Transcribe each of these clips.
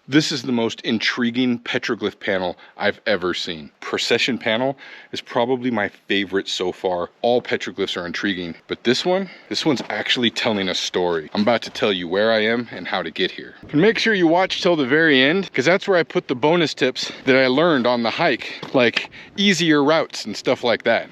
This is the most intriguing petroglyph panel I've ever seen. Procession Panel is probably my favorite so far. All petroglyphs are intriguing, but this one's actually telling a story. I'm about to tell you where I am and how to get here. And make sure you watch till the very end, because that's where I put the bonus tips that I learned on the hike, like easier routes and stuff like that.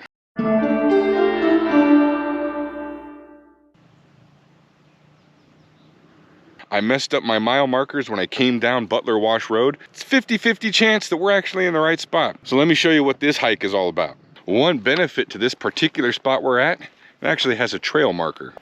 I messed up my mile markers when I came down Butler Wash Road. It's 50-50 chance that we're actually in the right spot. So let me show you what this hike is all about. One benefit to this particular spot we're at, it actually has a trail marker.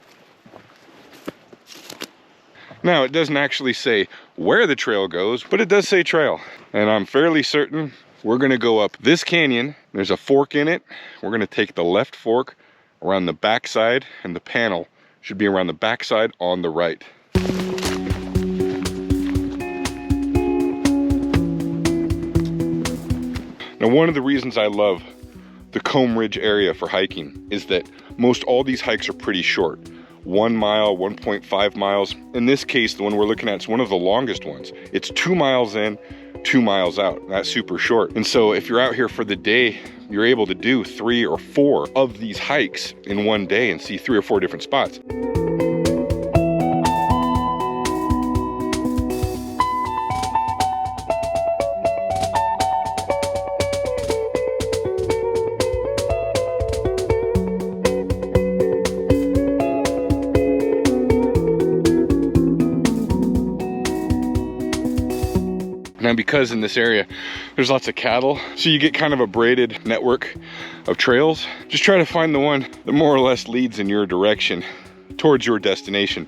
Now, it doesn't actually say where the trail goes, but it does say trail. And I'm fairly certain we're gonna go up this canyon. There's a fork in it. We're gonna take the left fork around the backside, and the panel should be around the backside on the right. Now, one of the reasons I love the Comb Ridge area for hiking is that most all these hikes are pretty short. 1 mile, 1.5 miles. In this case, the one we're looking at is one of the longest ones. It's 2 miles in, 2 miles out. That's super short. And so if you're out here for the day, you're able to do 3 or 4 of these hikes in one day and see 3 or 4 different spots. Now, because in this area there's lots of cattle, so you get kind of a braided network of trails. Just try to find the one that more or less leads in your direction towards your destination.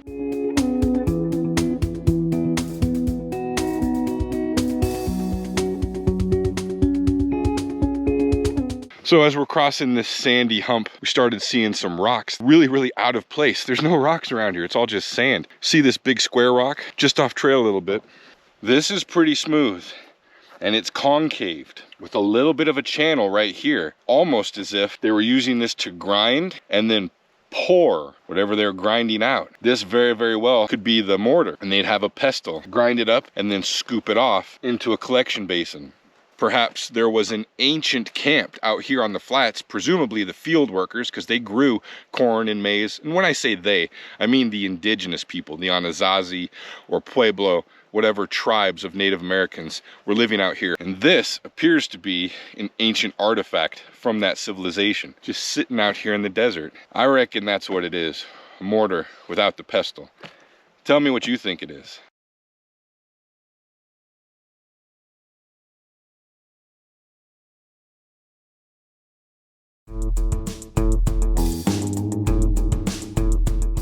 So as we're crossing this sandy hump, we started seeing some rocks really out of place. There's no rocks around here, it's all just sand. See this big square rock just off trail a little bit? This is pretty smooth, and it's concaved with a little bit of a channel right here, almost as if they were using this to grind and then pour whatever they're grinding out. This very well could be the mortar, and they'd have a pestle, grind it up, and then scoop it off into a collection basin. Perhaps there was an ancient camp out here on the flats, presumably the field workers, because they grew corn and maize. And when I say they, I mean the indigenous people, the Anasazi or Pueblo, whatever tribes of Native Americans were living out here. And this appears to be an ancient artifact from that civilization, just sitting out here in the desert. I reckon that's what it is, a mortar without the pestle. Tell me what you think it is.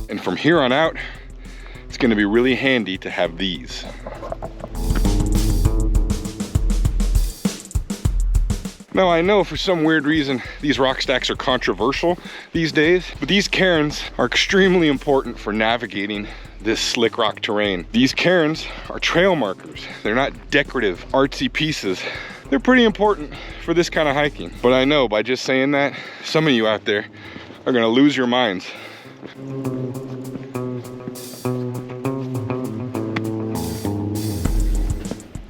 And from here on out, it's going to be really handy to have these. Now, I know for some weird reason these rock stacks are controversial these days, but these cairns are extremely important for navigating this slick rock terrain. These cairns are trail markers. They're not decorative, artsy pieces. They're pretty important for this kind of hiking. But I know by just saying that, some of you out there are gonna lose your minds.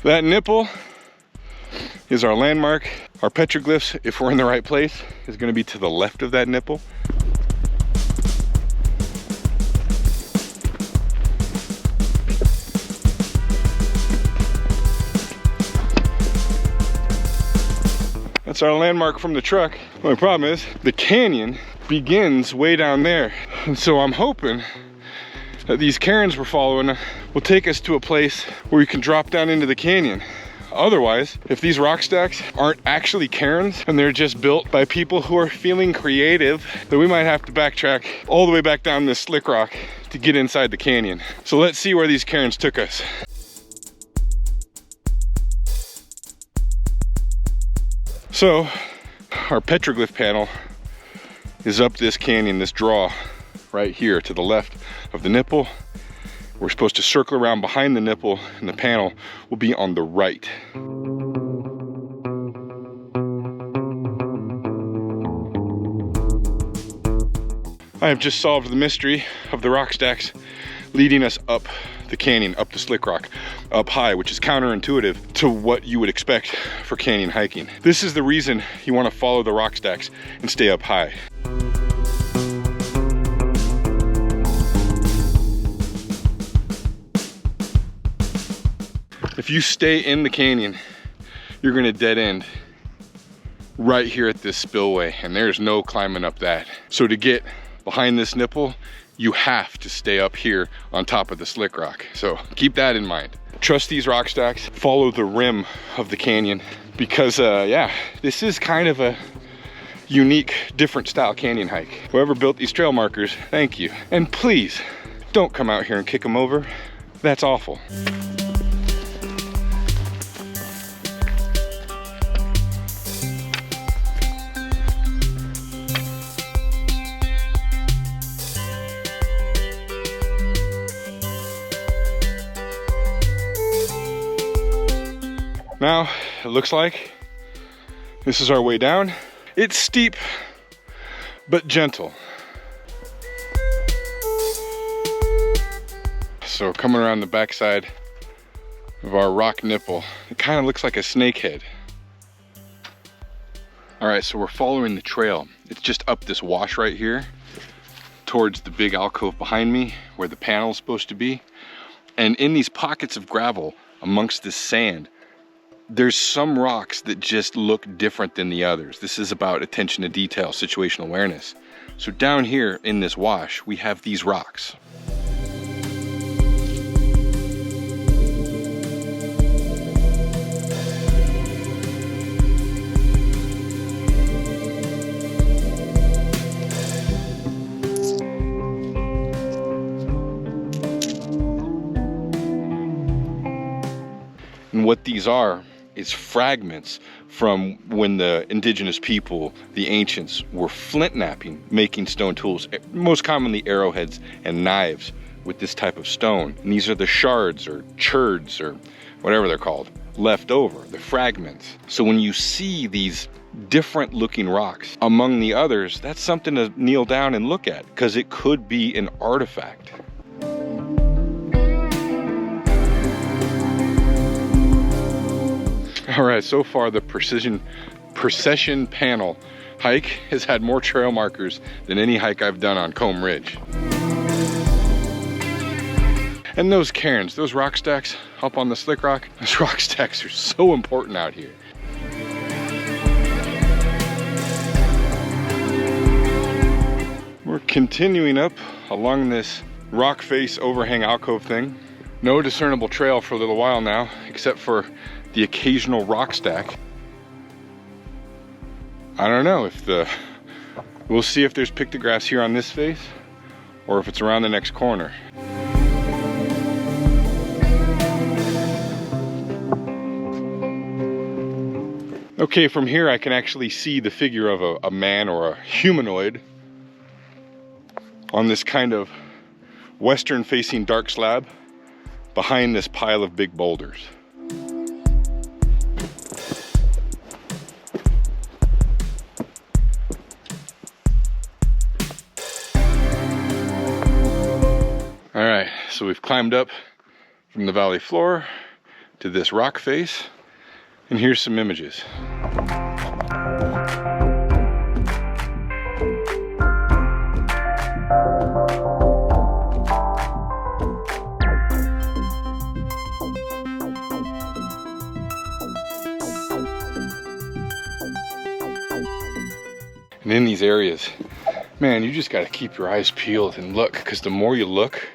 That nipple is our landmark. Our petroglyphs, if we're in the right place, is gonna be to the left of that nipple. That's our landmark from the truck. The only problem is the canyon begins way down there. And so I'm hoping that these cairns we're following will take us to a place where we can drop down into the canyon. Otherwise, if these rock stacks aren't actually cairns and they're just built by people who are feeling creative, then we might have to backtrack all the way back down this slick rock to get inside the canyon. So let's see where these cairns took us. So our petroglyph panel is up this canyon, this draw right here to the left of the nipple. We're supposed to circle around behind the nipple, and the panel will be on the right. I have just solved the mystery of the rock stacks leading us up the canyon, up the slick rock, up high, which is counterintuitive to what you would expect for canyon hiking. This is the reason you want to follow the rock stacks and stay up high. If you stay in the canyon, you're gonna dead end right here at this spillway, and there's no climbing up that. So to get behind this nipple, you have to stay up here on top of the slick rock. So keep that in mind. Trust these rock stacks, follow the rim of the canyon, because yeah, this is kind of a unique, different style canyon hike. Whoever built these trail markers, thank you. And please, don't come out here and kick them over. That's awful. Now, it looks like this is our way down. It's steep, but gentle. So coming around the backside of our rock nipple, it kind of looks like a snake head. All right, so we're following the trail. It's just up this wash right here towards the big alcove behind me where the panel is supposed to be. And in these pockets of gravel amongst this sand, there's some rocks that just look different than the others. This is about attention to detail, situational awareness. So down here in this wash, we have these rocks. And what these are is fragments from when the indigenous people, the ancients, were flint knapping, making stone tools, most commonly arrowheads and knives with this type of stone. And these are the shards or churds or whatever they're called, left over, the fragments. So when you see these different looking rocks among the others, that's something to kneel down and look at, because it could be an artifact. All right, so far the Procession Panel hike has had more trail markers than any hike I've done on Comb Ridge. And those cairns, those rock stacks up on the slick rock, those rock stacks are so important out here. We're continuing up along this rock face overhang alcove thing. No discernible trail for a little while now, except for the occasional rock stack. I don't know if we'll see if there's pictographs here on this face or if it's around the next corner. Okay, from here I can actually see the figure of a man or a humanoid on this kind of western facing dark slab behind this pile of big boulders. All right, so we've climbed up from the valley floor to this rock face, and here's some images. And in these areas, man, you just gotta keep your eyes peeled and look, because the more you look,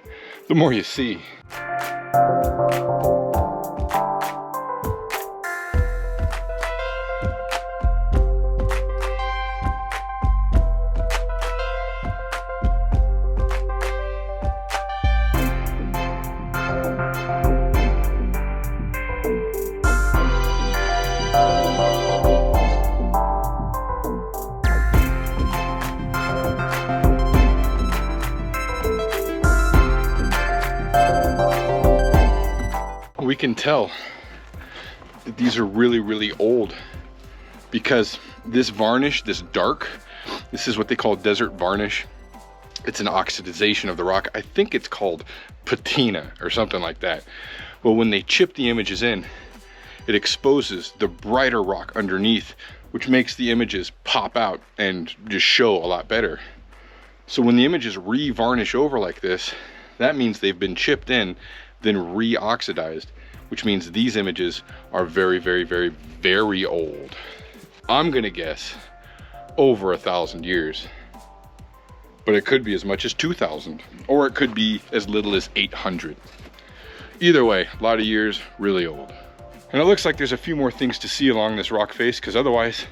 the more you see. We can tell that these are really, really old, because this varnish, this dark, this is what they call desert varnish. It's an oxidization of the rock. I think it's called patina or something like that. Well, when they chip the images in, it exposes the brighter rock underneath, which makes the images pop out and just show a lot better. So when the images re-varnish over like this, that means they've been chipped in, then re-oxidized, which means these images are very, very, very, very old. I'm gonna guess over 1,000 years, but it could be as much as 2,000, or it could be as little as 800. Either way, a lot of years, really old. And it looks like there's a few more things to see along this rock face, because otherwise,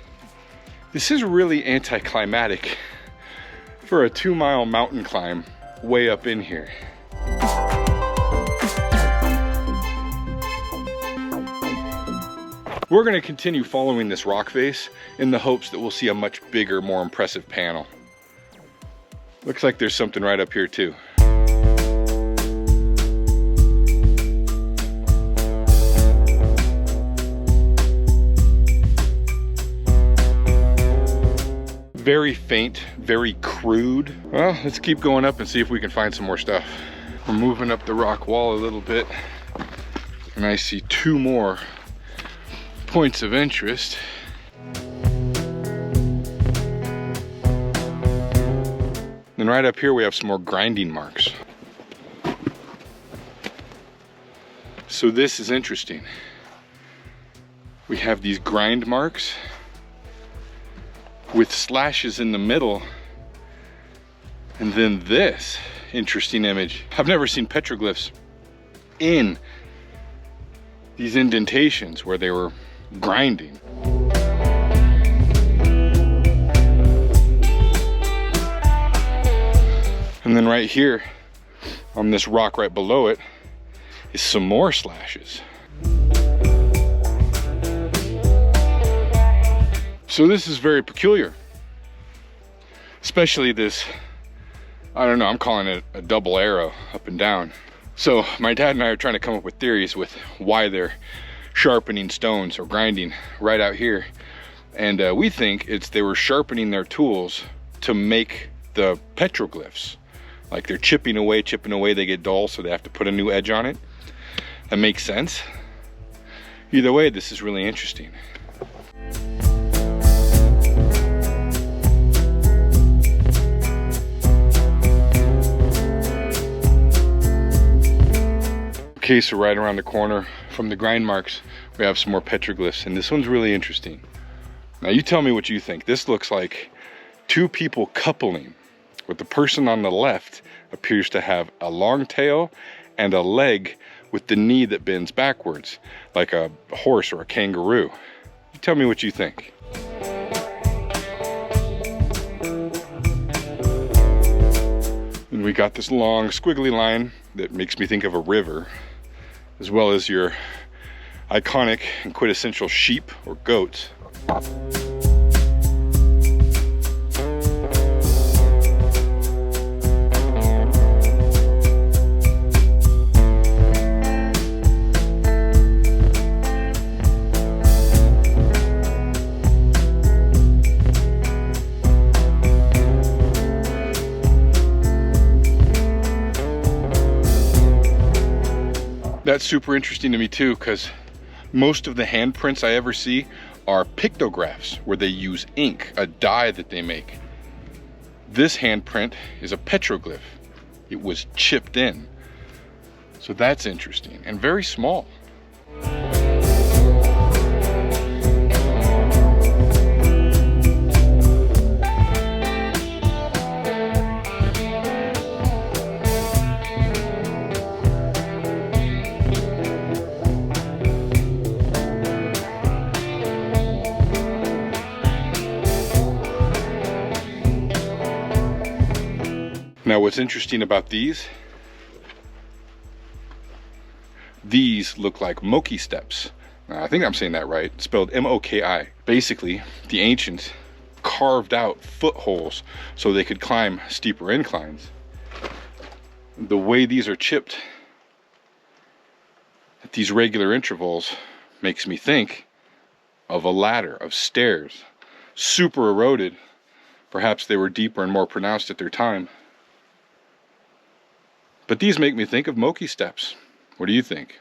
this is really anticlimactic for a 2-mile mountain climb way up in here. We're gonna continue following this rock face in the hopes that we'll see a much bigger, more impressive panel. Looks like there's something right up here too. Very faint, very crude. Well, let's keep going up and see if we can find some more stuff. We're moving up the rock wall a little bit, and I see 2 more points of interest. Then right up here we have some more grinding marks. So this is interesting. We have these grind marks with slashes in the middle, and then this interesting image. I've never seen petroglyphs in these indentations where they were grinding. And then right here on this rock right below it is some more slashes. So this is very peculiar, especially this, I don't know, I'm calling it a double arrow up and down. So my dad and I are trying to come up with theories with why they're sharpening stones or grinding right out here. And we think they were sharpening their tools to make the petroglyphs. Like they're chipping away, they get dull, so they have to put a new edge on it. That makes sense. Either way, this is really interesting. Okay, so right around the corner from the grind marks, we have some more petroglyphs, and this one's really interesting. Now you tell me what you think. This looks like 2 people coupling, with the person on the left appears to have a long tail and a leg with the knee that bends backwards, like a horse or a kangaroo. You tell me what you think. And we got this long squiggly line that makes me think of a river, as well as your iconic and quintessential sheep or goats. That's super interesting to me too, because most of the handprints I ever see are pictographs, where they use ink, a dye that they make. This handprint is a petroglyph. It was chipped in. So that's interesting and very small. Now what's interesting about these look like Moki steps. I think I'm saying that right, spelled M-O-K-I. Basically, the ancients carved out footholes so they could climb steeper inclines. The way these are chipped at these regular intervals makes me think of a ladder, of stairs, super eroded. Perhaps they were deeper and more pronounced at their time. But these make me think of Moki steps. What do you think?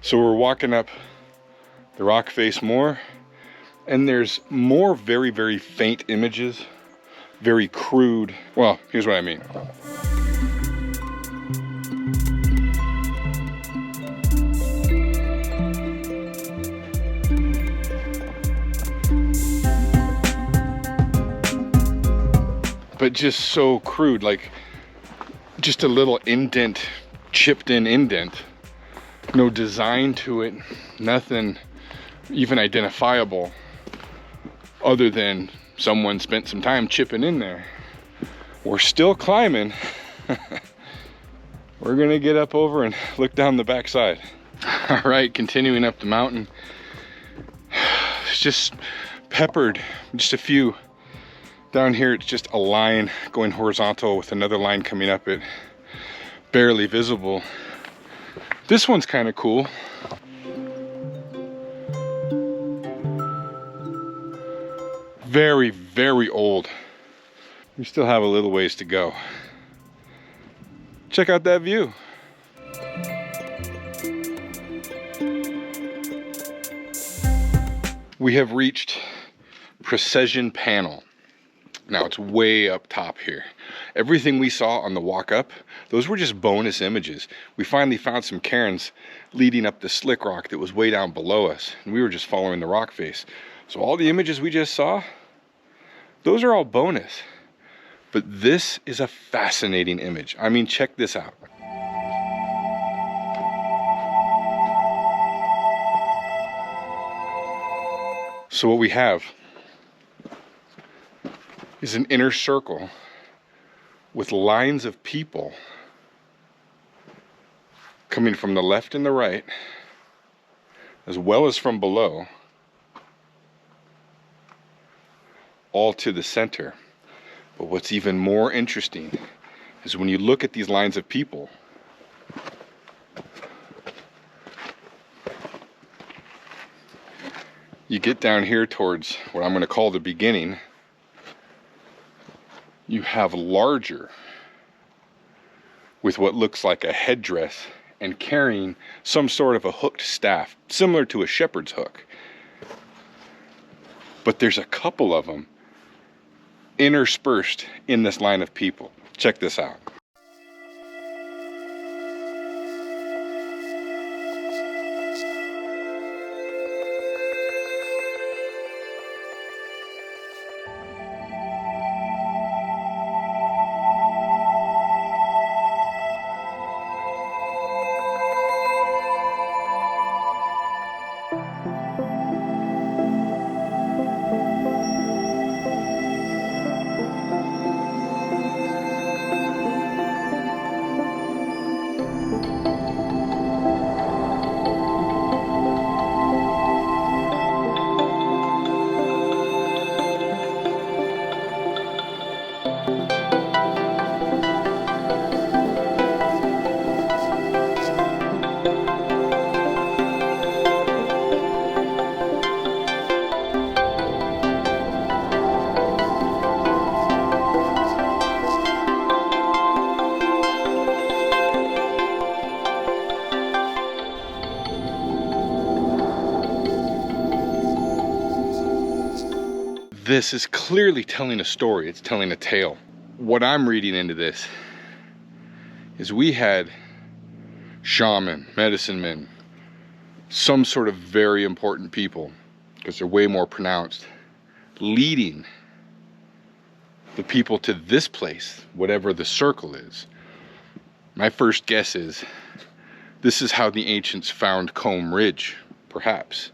So we're walking up the rock face more, and there's more very, very faint images, very crude. Well, here's what I mean. But just so crude, like just a little indent, chipped in indent. No design to it, nothing even identifiable other than someone spent some time chipping in there. We're still climbing. We're gonna get up over and look down the backside. All right, continuing up the mountain. It's just peppered, just a few. Down here, it's just a line going horizontal with another line coming up it, barely visible. This one's kind of cool. Very, very old. We still have a little ways to go. Check out that view. We have reached Procession Panel. Now it's way up top here. Everything we saw on the walk up, those were just bonus images. We finally found some cairns leading up the slick rock that was way down below us, and we were just following the rock face. So all the images we just saw, those are all bonus. But this is a fascinating image. I mean, check this out. So what we have is an inner circle with lines of people coming from the left and the right, as well as from below, all to the center. But what's even more interesting is when you look at these lines of people, you get down here towards what I'm going to call the beginning. You have larger with what looks like a headdress and carrying some sort of a hooked staff, similar to a shepherd's hook. But there's a couple of them interspersed in this line of people. Check this out. This is clearly telling a story. It's telling a tale. What I'm reading into this is we had shaman, medicine men, some sort of very important people, because they're way more pronounced, leading the people to this place, whatever the circle is. My first guess is this is how the ancients found Combe Ridge, perhaps.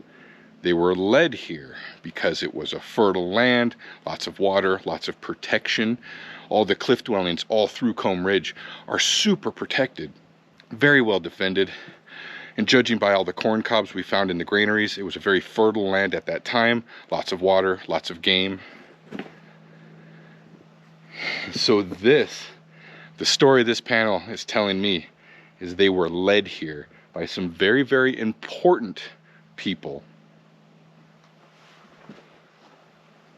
They were led here because it was a fertile land, lots of water, lots of protection. All the cliff dwellings all through Combe Ridge are super protected, very well defended. And judging by all the corn cobs we found in the granaries, it was a very fertile land at that time. Lots of water, lots of game. So the story this panel is telling me is they were led here by some very, very important people.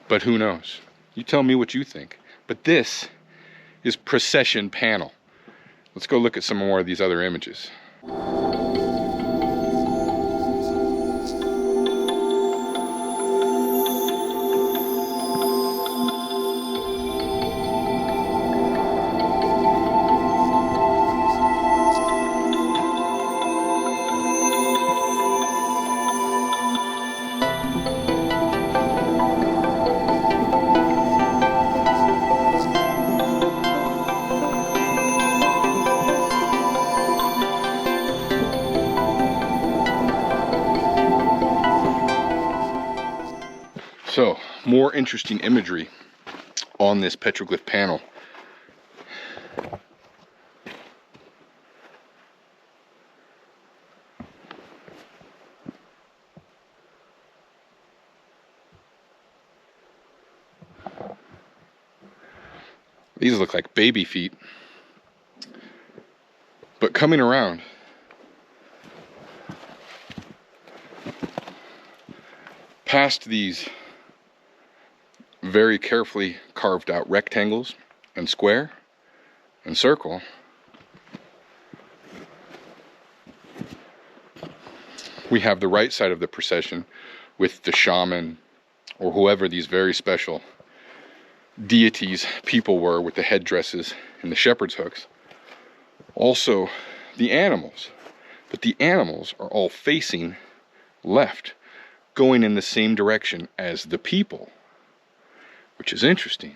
But who knows? You tell me what you think. But this is Procession Panel. Let's go look at some more of these other images. So, more interesting imagery on this petroglyph panel. These look like baby feet. But coming around, past these very carefully carved out rectangles and square and circle, we have the right side of the procession with the shaman or whoever these very special deities people were with the headdresses and the shepherd's hooks. Also the animals, but the animals are all facing left, going in the same direction as the people, which is interesting.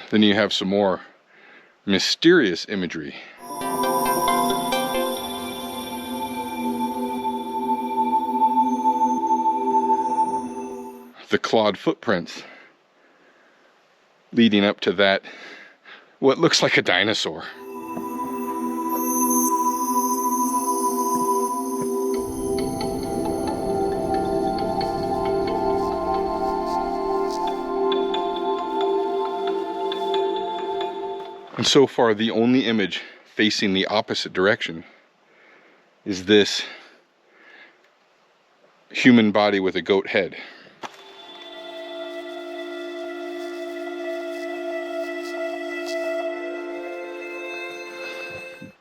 Then you have some more mysterious imagery. The clawed footprints leading up to that, what looks like a dinosaur. And so far, the only image facing the opposite direction is this human body with a goat head.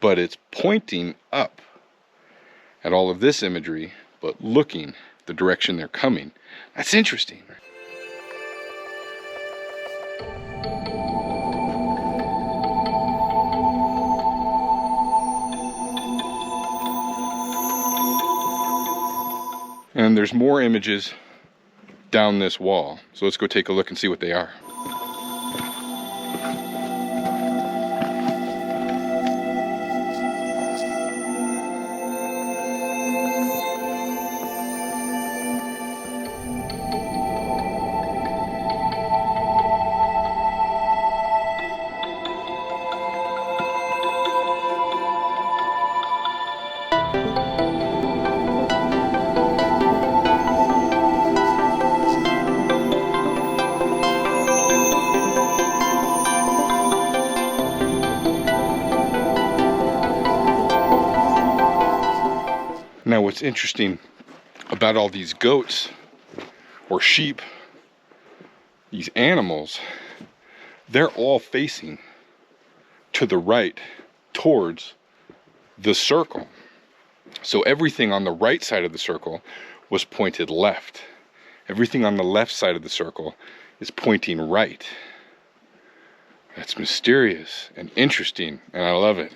But it's pointing up at all of this imagery, but looking the direction they're coming. That's interesting. And there's more images down this wall. So let's go take a look and see what they are. Now what's interesting about all these goats or sheep, these animals, they're all facing to the right towards the circle. So everything on the right side of the circle was pointed left. Everything on the left side of the circle is pointing right. That's mysterious and interesting, and I love it.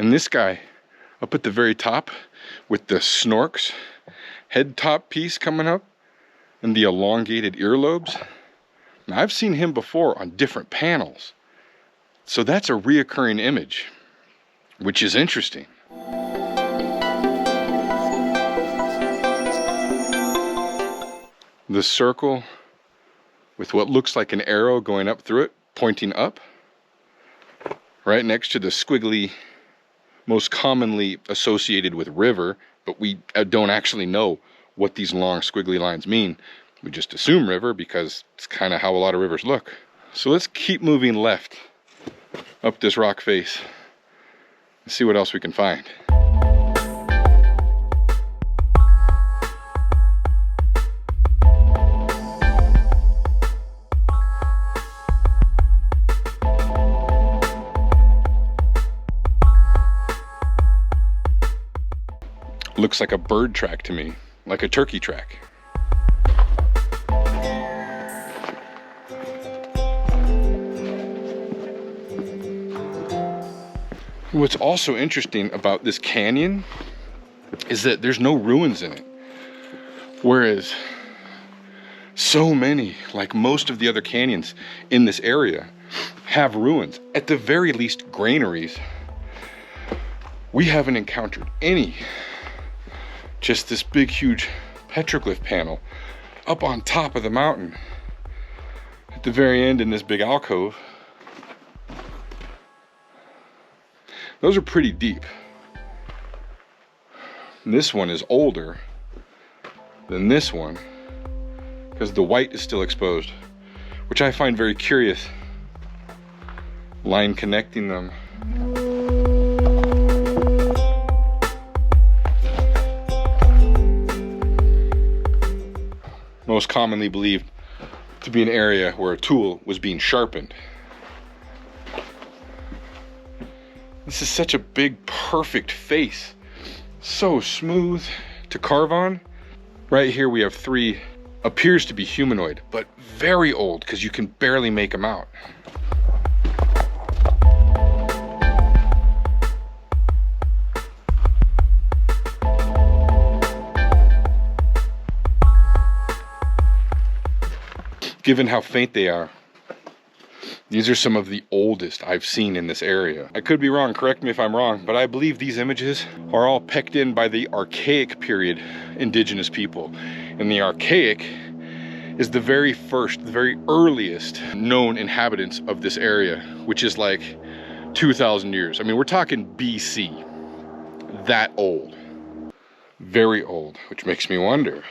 And this guy up at the very top with the snorks head top piece coming up and the elongated earlobes. Now, I've seen him before on different panels. So that's a reoccurring image, which is interesting. The circle with what looks like an arrow going up through it, pointing up, right next to the squiggly, most commonly associated with river, but we don't actually know what these long squiggly lines mean. We just assume river because it's kind of how a lot of rivers look. So let's keep moving left up this rock face and see what else we can find. Looks like a bird track to me, like a turkey track. What's also interesting about this canyon is that there's no ruins in it. Whereas so many, like most of the other canyons in this area, have ruins. At the very least, granaries. We haven't encountered any. Just this big, huge petroglyph panel up on top of the mountain. At the very end in this big alcove. Those are pretty deep. And this one is older than this one because the white is still exposed, which I find very curious. Line connecting them. Most commonly believed to be an area where a tool was being sharpened. This is such a big, perfect face. So smooth to carve on. Right here we have three, appears to be humanoid, but very old because you can barely make them out. Given how faint they are, these are some of the oldest I've seen in this area. I could be wrong, correct me if I'm wrong, but I believe these images are all pecked in by the Archaic period indigenous people. And the Archaic is the very first, the very earliest known inhabitants of this area, which is like 2,000 years. I mean, we're talking BC, that old, very old, which makes me wonder,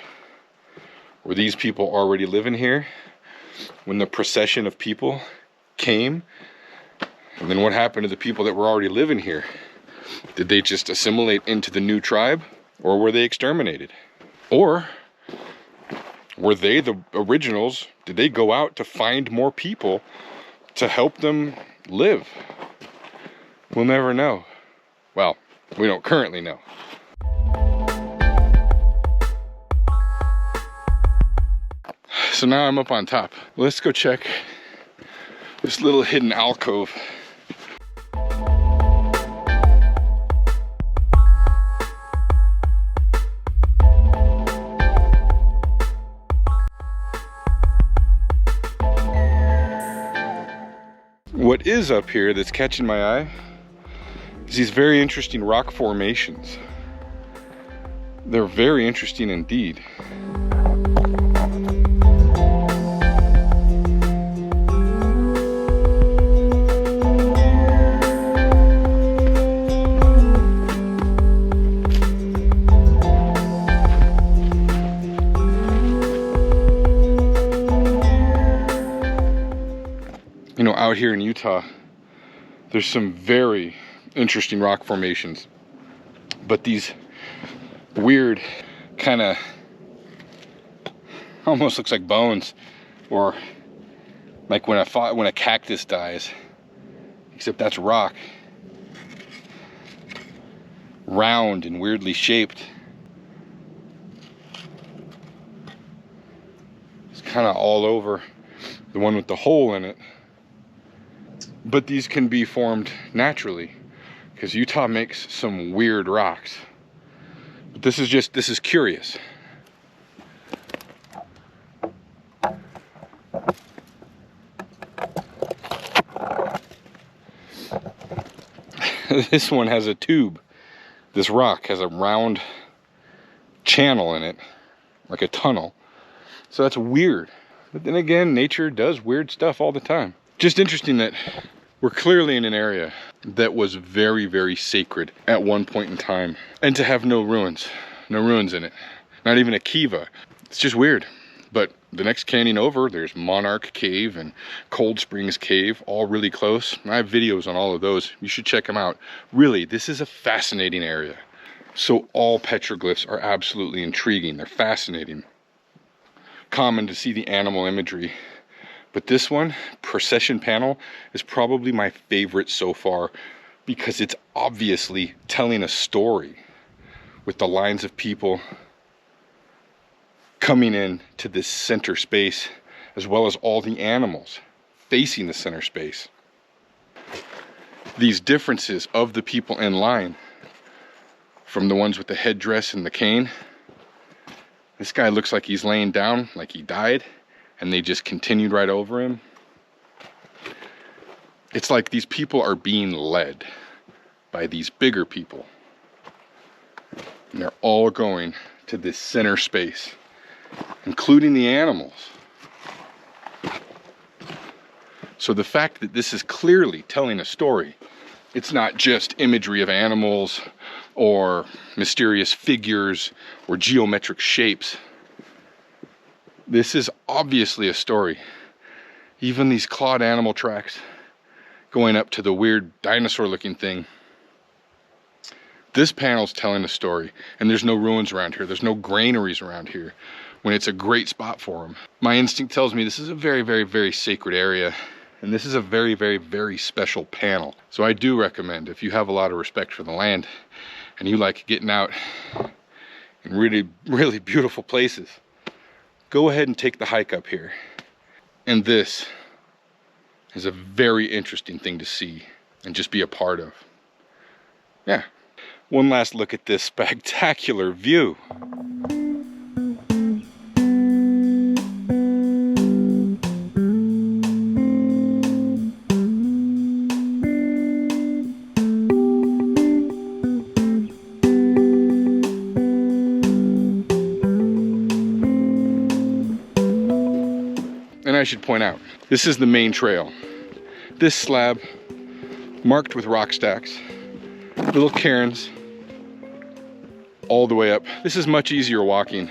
were these people already living here when the procession of people came? And then what happened to the people that were already living here? Did they just assimilate into the new tribe, or were they exterminated? Or were they the originals? Did they go out to find more people to help them live? We'll never know. Well, we don't currently know. So now I'm up on top. Let's go check this little hidden alcove. What is up here that's catching my eye is these very interesting rock formations. They're very interesting indeed. You know, out here in Utah, there's some very interesting rock formations, but these weird kind of almost looks like bones, or like when a cactus dies, except that's rock, round and weirdly shaped. It's kind of all over the one with the hole in it. But these can be formed naturally because Utah makes some weird rocks. But this is curious. This one has a tube. This rock has a round channel in it, like a tunnel. So that's weird. But then again, nature does weird stuff all the time. Just interesting that we're clearly in an area that was very, very sacred at one point in time. And to have no ruins in it. Not even a kiva. It's just weird. But the next canyon over, there's Monarch Cave and Cold Springs Cave, all really close. I have videos on all of those. You should check them out. Really, this is a fascinating area. So all petroglyphs are absolutely intriguing. They're fascinating. Common to see the animal imagery. But this one, Procession Panel, is probably my favorite so far because it's obviously telling a story with the lines of people coming in to this center space, as well as all the animals facing the center space. These differences of the people in line, from the ones with the headdress and the cane. This guy looks like he's laying down, like he died, and they just continued right over him. It's like these people are being led by these bigger people. And they're all going to this center space, including the animals. So the fact that this is clearly telling a story, it's not just imagery of animals or mysterious figures or geometric shapes. This is obviously a story. Even these clawed animal tracks going up to the weird dinosaur looking thing. This panel's telling a story, and there's no ruins around here. There's no granaries around here, when it's a great spot for them. My instinct tells me this is a very, very, very sacred area, and this is a very, very, very special panel. So I do recommend, if you have a lot of respect for the land and you like getting out in really, really beautiful places, go ahead and take the hike up here. And this is a very interesting thing to see and just be a part of. Yeah. One last look at this spectacular view. And I should point out, this is the main trail. This slab, marked with rock stacks, little cairns, all the way up. This is much easier walking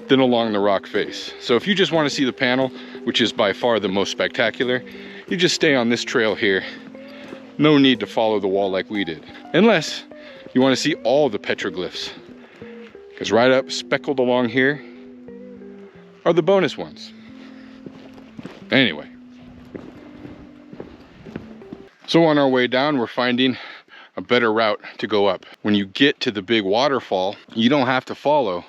than along the rock face. So if you just want to see the panel, which is by far the most spectacular, you just stay on this trail here. No need to follow the wall like we did. Unless you want to see all the petroglyphs. Because right up, speckled along here, are the bonus ones. Anyway. So on our way down, we're finding a better route to go up. When you get to the big waterfall, you don't have to follow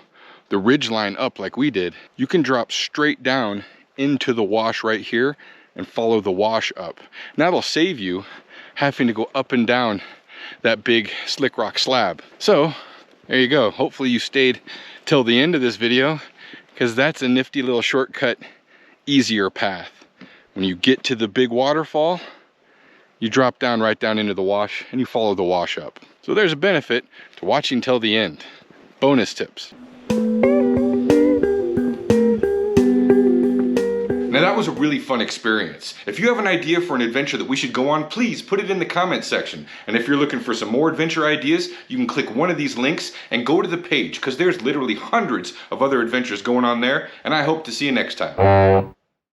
the ridge line up like we did. You can drop straight down into the wash right here and follow the wash up. And that'll save you having to go up and down that big slick rock slab. So there you go. Hopefully you stayed till the end of this video, because that's a nifty little shortcut, easier path. When you get to the big waterfall, you drop down right down into the wash and you follow the wash up. So there's a benefit to watching till the end. Bonus tips. Now that was a really fun experience. If you have an idea for an adventure that we should go on, please put it in the comment section. And if you're looking for some more adventure ideas, you can click one of these links and go to the page, because there's literally hundreds of other adventures going on there, and I hope to see you next time.